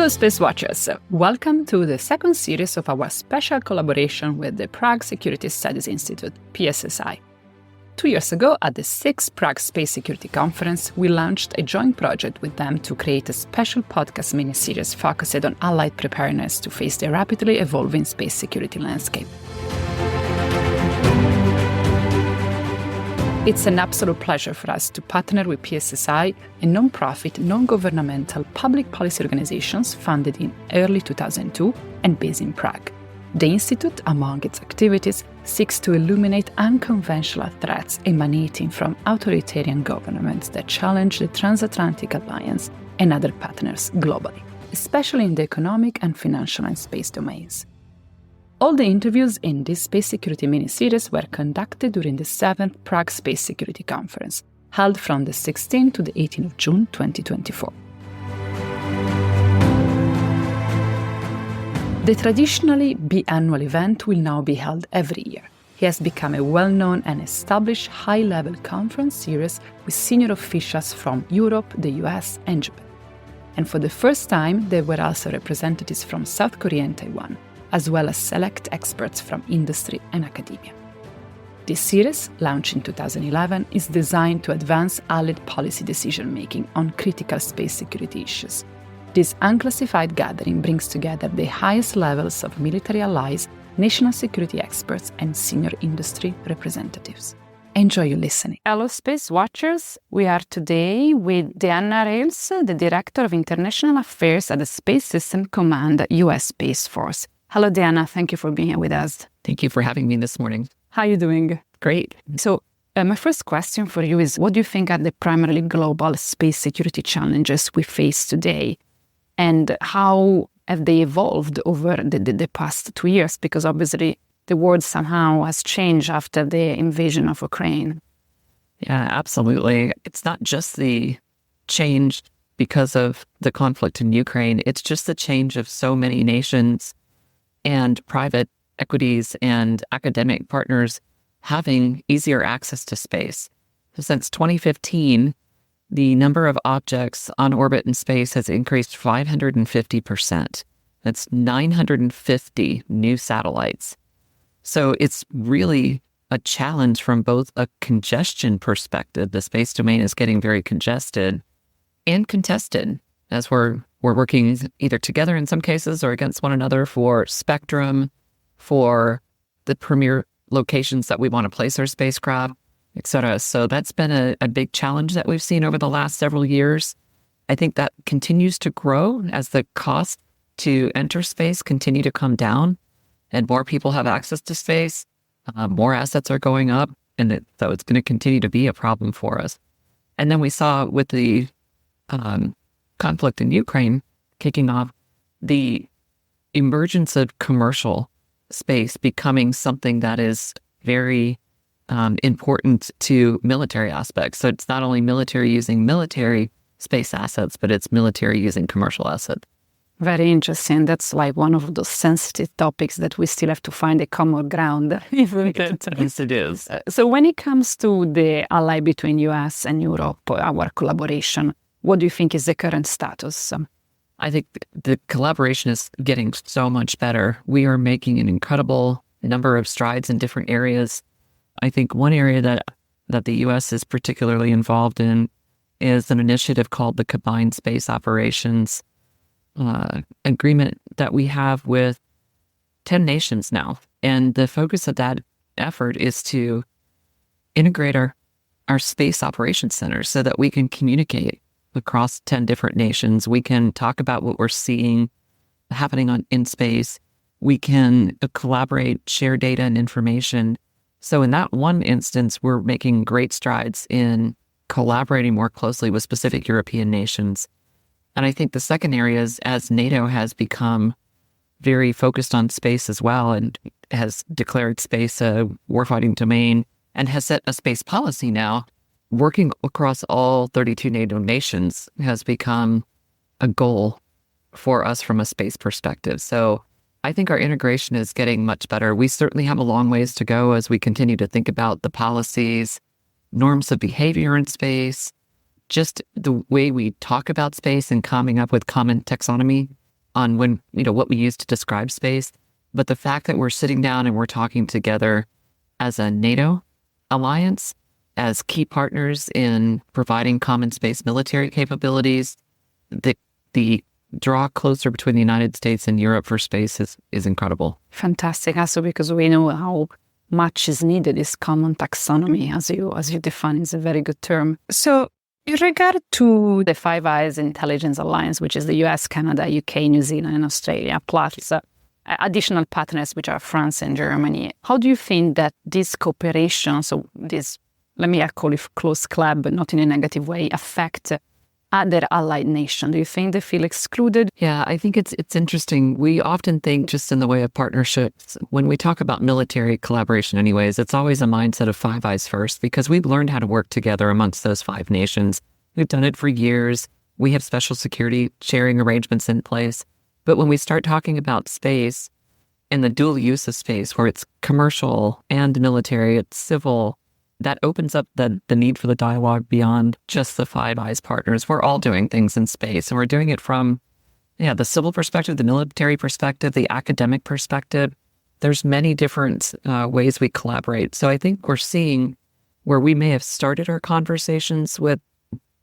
Hello, SpaceWatchers. Welcome to the second series of our special collaboration with the Prague Security Studies Institute, PSSI. 2 years ago, at the 6th Prague Space Security Conference, we launched a joint project with them to create a special podcast mini-series focused on allied preparedness to face the rapidly evolving space security landscape. It's an absolute pleasure for us to partner with PSSI, a non-profit, non-governmental public policy organization founded in early 2002 and based in Prague. The Institute, among its activities, seeks to illuminate unconventional threats emanating from authoritarian governments that challenge the Transatlantic Alliance and other partners globally, especially in the economic and financial and space domains. All the interviews in this space security mini-series were conducted during the 7th Prague Space Security Conference, held from the 16th to the 18th of June 2024. The traditionally biannual event will now be held every year. It has become a well-known and established high-level conference series with senior officials from Europe, the US, and Japan. And for the first time, there were also representatives from South Korea and Taiwan, as well as select experts from industry and academia. This series, launched in 2011, is designed to advance allied policy decision-making on critical space security issues. This unclassified gathering brings together the highest levels of military allies, national security experts, and senior industry representatives. Enjoy your listening. Hello, Space Watchers. We are today with Deanna Ryals, the Director of International Affairs at the Space System Command, U.S. Space Force. Hello, Deanna. Thank you for being here with us. Thank you for having me this morning. How are you doing? Great. So, my first question for you is, what do you think are the primarily global space security challenges we face today? And how have they evolved over the past 2 years? Because obviously the world somehow has changed after the invasion of Ukraine. Yeah, absolutely. It's not just the change because of the conflict in Ukraine. It's just the change of so many nations and private equities and academic partners having easier access to space. So since 2015, the number of objects on orbit in space has increased 550%. That's 950 new satellites. So it's really a challenge from both a congestion perspective. The space domain is getting very congested and contested as we're working either together in some cases or against one another for spectrum, for the premier locations that we want to place our spacecraft, et cetera. So that's been a big challenge that we've seen over the last several years. I think that continues to grow as the cost to enter space continue to come down and more people have access to space, more assets are going up, and so it's going to continue to be a problem for us. And then we saw with the conflict in Ukraine kicking off, the emergence of commercial space becoming something that is very important to military aspects. So it's not only military using military space assets, but it's military using commercial assets. Very interesting. That's like one of those sensitive topics that we still have to find a common ground. Yes, it is. So when it comes to the ally between US and Europe, our collaboration, what do you think is the current status? I think the collaboration is getting so much better. We are making an incredible number of strides in different areas. I think one area that the U.S. is particularly involved in is an initiative called the Combined Space Operations agreement that we have with 10 nations now. And the focus of that effort is to integrate our space operations centers so that we can communicate across 10 different nations. We can talk about what we're seeing happening in space. We can collaborate, share data and information. So in that one instance, we're making great strides in collaborating more closely with specific European nations. And I think the second area is, as NATO has become very focused on space as well and has declared space a warfighting domain and has set a space policy now, working across all 32 NATO nations has become a goal for us from a space perspective. So I think our integration is getting much better. We certainly have a long ways to go as we continue to think about the policies, norms of behavior in space, just the way we talk about space and coming up with common taxonomy on what we use to describe space. But the fact that we're sitting down and we're talking together as a NATO alliance, as key partners in providing common space military capabilities, the draw closer between the United States and Europe for space is incredible. Fantastic. Also because we know how much is needed, this common taxonomy, as you define, is a very good term. So in regard to the Five Eyes Intelligence Alliance, which is the US, Canada, UK, New Zealand, and Australia, plus additional partners, which are France and Germany, how do you think that this cooperation, so this, let me call it close club, but not in a negative way, affect other allied nations? Do you think they feel excluded? Yeah, I think it's interesting. We often think just in the way of partnerships, when we talk about military collaboration anyways, it's always a mindset of Five Eyes first, because we've learned how to work together amongst those five nations. We've done it for years. We have special security sharing arrangements in place. But when we start talking about space and the dual use of space, where it's commercial and military, it's civil, that opens up the need for the dialogue beyond just the Five Eyes partners. We're all doing things in space, and we're doing it from the civil perspective, the military perspective, the academic perspective. There's many different ways we collaborate. So I think we're seeing where we may have started our conversations with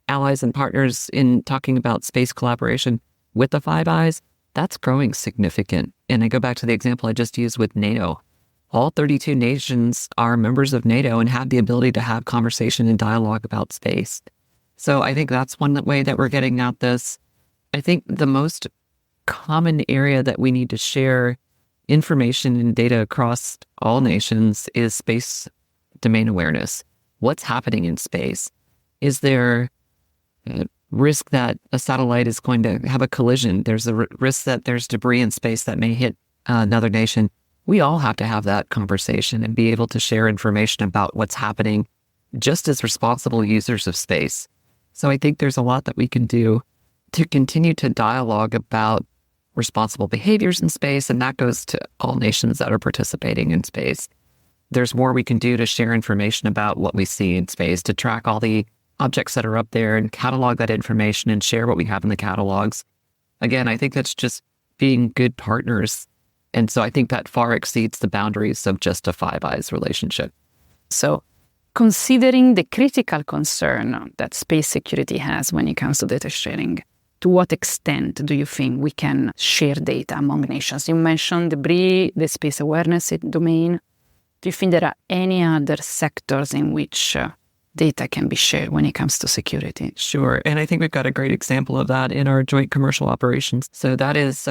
allies and partners in talking about space collaboration with the Five Eyes, that's growing significant. And I go back to the example I just used with NATO. All 32 nations are members of NATO and have the ability to have conversation and dialogue about space. So I think that's one way that we're getting at this. I think the most common area that we need to share information and data across all nations is space domain awareness. What's happening in space? Is there a risk that a satellite is going to have a collision? There's a risk that there's debris in space that may hit another nation. We all have to have that conversation and be able to share information about what's happening just as responsible users of space. So I think there's a lot that we can do to continue to dialogue about responsible behaviors in space, and that goes to all nations that are participating in space. There's more we can do to share information about what we see in space, to track all the objects that are up there and catalog that information and share what we have in the catalogs. Again, I think that's just being good partners. And so I think that far exceeds the boundaries of just a Five Eyes relationship. So considering the critical concern that space security has when it comes to data sharing, to what extent do you think we can share data among nations? You mentioned debris, the space awareness domain. Do you think there are any other sectors in which data can be shared when it comes to security? Sure. And I think we've got a great example of that in our joint commercial operations. So that is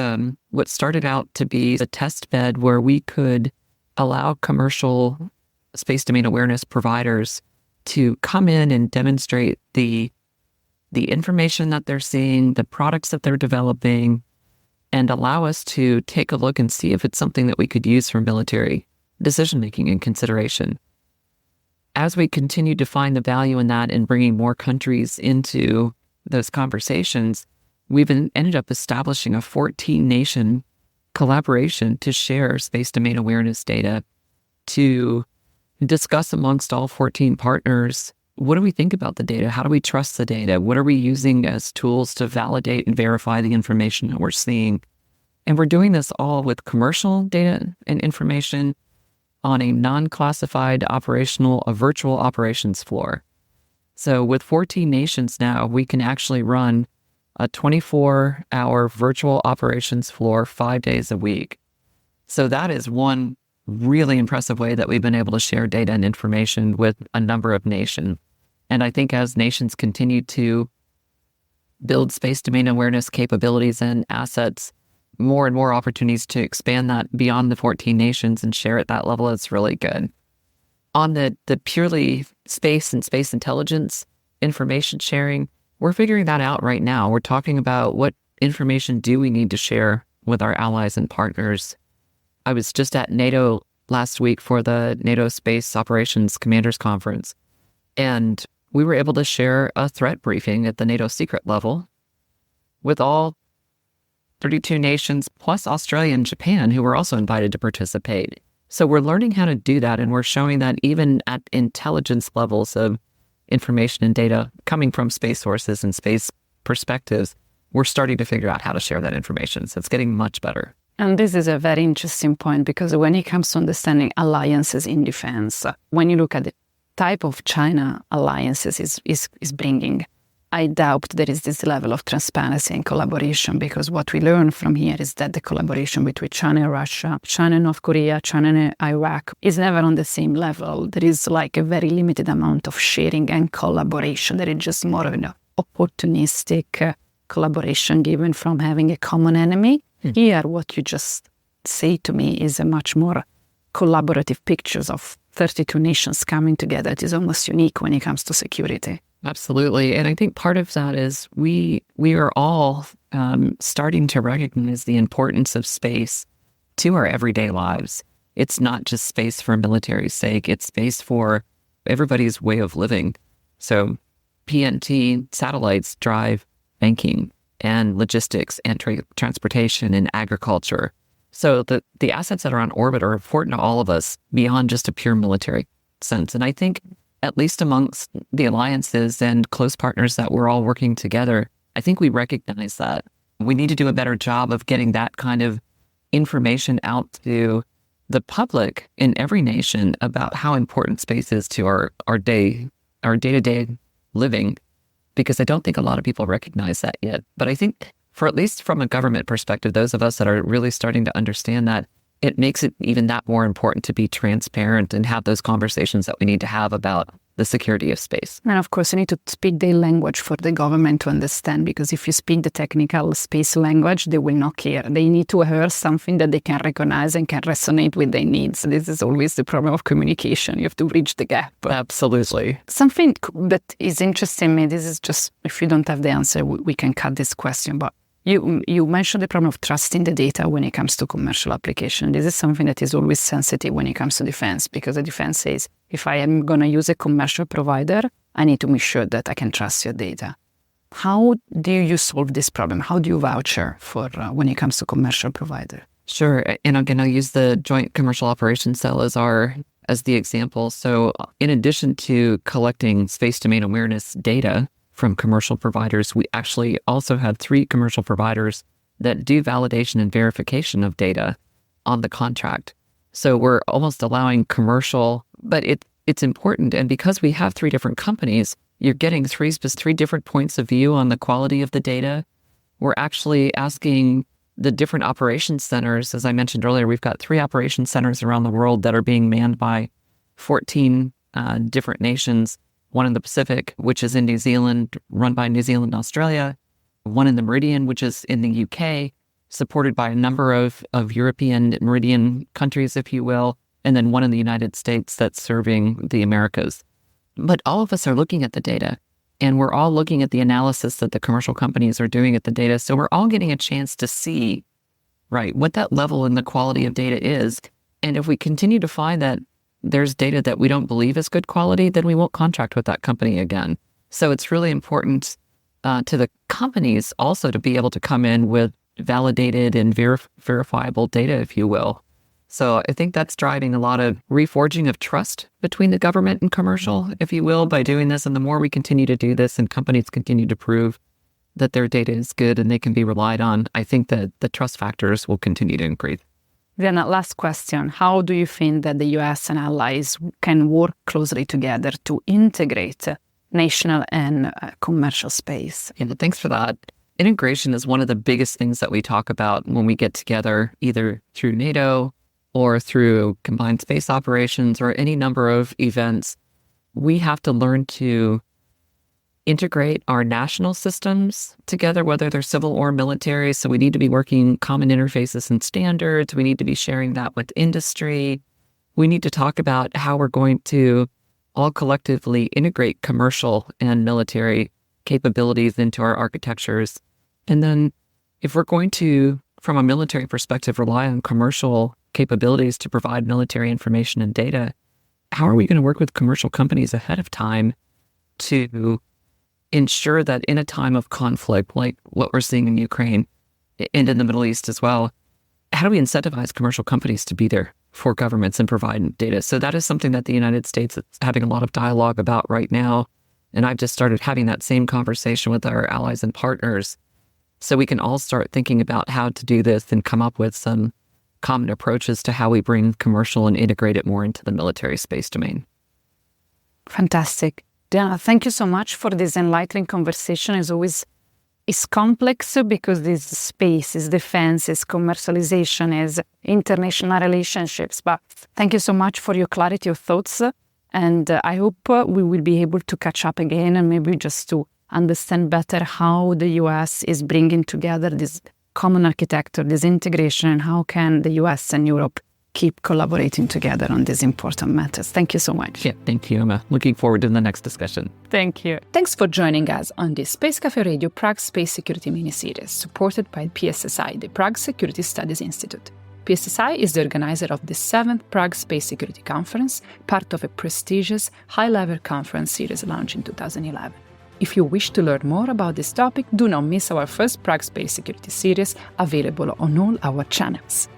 what started out to be a test bed where we could allow commercial space domain awareness providers to come in and demonstrate the information that they're seeing, the products that they're developing, and allow us to take a look and see if it's something that we could use for military decision-making and consideration. As we continue to find the value in that and bringing more countries into those conversations, we've ended up establishing a 14-nation collaboration to share space domain awareness data, to discuss amongst all 14 partners, what do we think about the data? How do we trust the data? What are we using as tools to validate and verify the information that we're seeing? And we're doing this all with commercial data and information on a non-classified a virtual operations floor. So with 14 nations now, we can actually run a 24-hour virtual operations floor 5 days a week. So that is one really impressive way that we've been able to share data and information with a number of nations. And I think as nations continue to build space domain awareness capabilities and assets, more and more opportunities to expand that beyond the 14 nations and share at that level is really good. On the purely space and space intelligence information sharing, we're figuring that out right now. We're talking about what information do we need to share with our allies and partners. I was just at NATO last week for the NATO Space Operations Commanders Conference, and we were able to share a threat briefing at the NATO secret level with all 32 nations, plus Australia and Japan, who were also invited to participate. So we're learning how to do that, and we're showing that even at intelligence levels of information and data coming from space sources and space perspectives, we're starting to figure out how to share that information. So it's getting much better. And this is a very interesting point, because when it comes to understanding alliances in defense, when you look at the type of China alliances is bringing, I doubt there is this level of transparency and collaboration, because what we learn from here is that the collaboration between China and Russia, China and North Korea, China and Iraq is never on the same level. There is like a very limited amount of sharing and collaboration. There is just more of an opportunistic collaboration given from having a common enemy. Here, what you just say to me is a much more collaborative pictures of 32 nations coming together. It is almost unique when it comes to security. Absolutely. And I think part of that is we are all starting to recognize the importance of space to our everyday lives. It's not just space for military's sake. It's space for everybody's way of living. So PNT satellites drive banking and logistics and transportation and agriculture. So the assets that are on orbit are important to all of us beyond just a pure military sense. And I think at least amongst the alliances and close partners that we're all working together, I think we recognize that. We need to do a better job of getting that kind of information out to the public in every nation about how important space is to our day-to-day living, because I don't think a lot of people recognize that yet. But I think for at least from a government perspective, those of us that are really starting to understand that, it makes it even that more important to be transparent and have those conversations that we need to have about the security of space. And of course, you need to speak their language for the government to understand, because if you speak the technical space language, they will not care. They need to hear something that they can recognize and can resonate with their needs. This is always the problem of communication. You have to bridge the gap. Absolutely. Something that is interesting me, this is just, if you don't have the answer, we can cut this question, but you mentioned the problem of trusting the data when it comes to commercial application. This is something that is always sensitive when it comes to defense, because the defense says, if I am going to use a commercial provider, I need to make sure that I can trust your data. How do you solve this problem? How do you voucher for when it comes to commercial provider? Sure. And again, I'll use the Joint Commercial Operations Cell as the example. So in addition to collecting space domain awareness data from commercial providers, we actually also have 3 commercial providers that do validation and verification of data on the contract. So we're almost allowing commercial, but it's important. And because we have 3 different companies, you're getting 3 different points of view on the quality of the data. We're actually asking the different operations centers. As I mentioned earlier, we've got 3 operations centers around the world that are being manned by 14 different nations. One in the Pacific, which is in New Zealand, run by New Zealand and Australia. One in the Meridian, which is in the UK, supported by a number of European Meridian countries, if you will. And then one in the United States that's serving the Americas. But all of us are looking at the data, and we're all looking at the analysis that the commercial companies are doing at the data. So we're all getting a chance to see, right, what that level and the quality of data is. And if we continue to find that there's data that we don't believe is good quality, then we won't contract with that company again. So it's really important to the companies also to be able to come in with validated and verifiable data, if you will. So I think that's driving a lot of reforging of trust between the government and commercial, if you will, by doing this. And the more we continue to do this and companies continue to prove that their data is good and they can be relied on, I think that the trust factors will continue to increase. Deanna, last question. How do you think that the US and allies can work closely together to integrate national and commercial space? Yeah, thanks for that. Integration is one of the biggest things that we talk about when we get together, either through NATO or through combined space operations or any number of events. We have to learn to integrate our national systems together, whether they're civil or military. So we need to be working common interfaces and standards. We need to be sharing that with industry. We need to talk about how we're going to all collectively integrate commercial and military capabilities into our architectures. And then if we're going to, from a military perspective, rely on commercial capabilities to provide military information and data, how are we going to work with commercial companies ahead of time to ensure that in a time of conflict, like what we're seeing in Ukraine and in the Middle East as well, how do we incentivize commercial companies to be there for governments and provide data? So that is something that the United States is having a lot of dialogue about right now. And I've just started having that same conversation with our allies and partners so we can all start thinking about how to do this and come up with some common approaches to how we bring commercial and integrate it more into the military space domain. Fantastic. Deanna, thank you so much for this enlightening conversation. As always, it's complex because this space is defense, is commercialization, is international relationships. But thank you so much for your clarity of thoughts. And I hope we will be able to catch up again and maybe just to understand better how the US is bringing together this common architecture, this integration, and how can the US and Europe keep collaborating together on these important matters. Thank you so much. Yeah, thank you, Emma. Looking forward to the next discussion. Thank you. Thanks for joining us on this Space Café Radio Prague Space Security mini-series, supported by PSSI, the Prague Security Studies Institute. PSSI is the organizer of the 7th Prague Space Security Conference, part of a prestigious high-level conference series launched in 2011. If you wish to learn more about this topic, do not miss our first Prague Space Security series, available on all our channels.